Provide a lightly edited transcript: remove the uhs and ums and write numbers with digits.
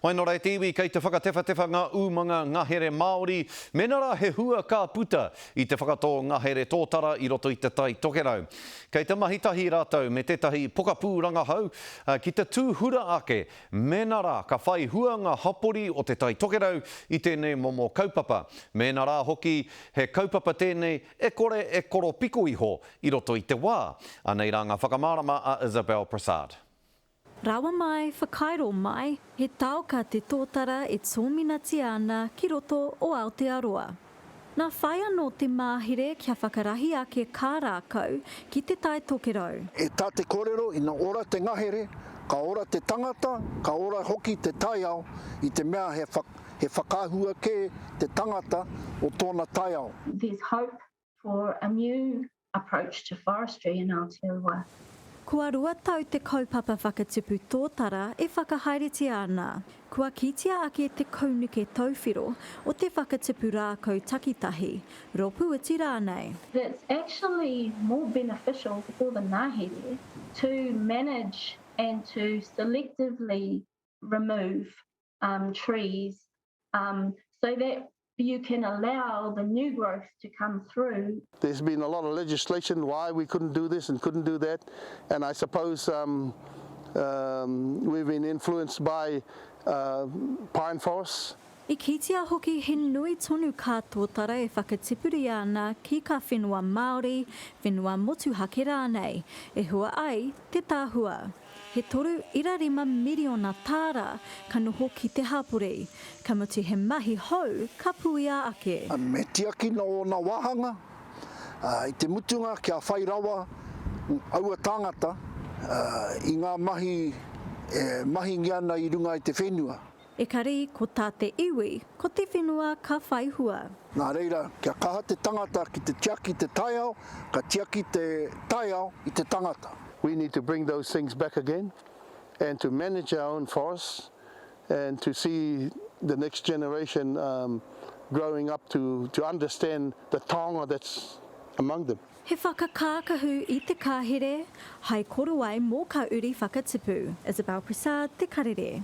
Mai nō rei tiwi kei te whakatewhatewha ngā umanga ngahere Māori, menara he hua ka puta I te whakatō ngahere tōtara I roto I te tai tokerau. Kei te mahitahi rātou me tētahi pokapūranga hau, ki te tūhura ake, menara ka whai huanga hapori o te tai tokerau I tēnei momo kaupapa. Menara hoki he kaupapa tēnei e koro piko iho I roto I te wā. Anei rā ngā whakamārama a Isabel Prasad. Rawa mai, whakairo mai, he tauka te tōtara e tōminati ana ki roto o Aotearoa. Nā whai anō te māhere kia whakarahi ake kā rākau ki te tai tokerau. E tā te kōrero ina ora te ngahere, ka ora te tangata, ka ora hoki te taiao I te mea he whakahua ke te tangata o tōna taiao. There's hope for a new approach to forestry in Aotearoa. Kua rua tau te kaupapa whakatupu tōtara e whakahaereti ana. Kua kitia ake te kaunuke tauwhiro o te whakatupu rākau takitahi. Ropu iti rānei. It's actually more beneficial for the ngahere to manage and to selectively remove trees so that you can allow the new growth to come through. There's been a lot of legislation why we couldn't do this and couldn't do that, and I suppose we've been influenced by pine forests. I kitia hoki he nui tonu kā tōtara e whakatipuri ana ki ka whenua Māori, whenua motuhake rānei, e hua ai te tāhua. He toru 1.5 miliona tāra ka noho ki te hapori, ka mutu he mahi hou ka puia ake. Me tiaki no na wahanga, I te mutunga kia whai rawa, aua tāngata, I ngā mahi ngiana I runga I te whenua. E kari, ko tā te iwi, ko te whenua ka whai hua. Nā reira, kia kaha te tangata ki te tiaki te taiao, ka tiaki te taiao I te tangata. We need to bring those things back again and to manage our own forests and to see the next generation growing up to understand the taonga that's among them. He whakakākahu I te kāhere, hai koro ai mō ka uri whakatipu. Isabel Prasad, Te Karere.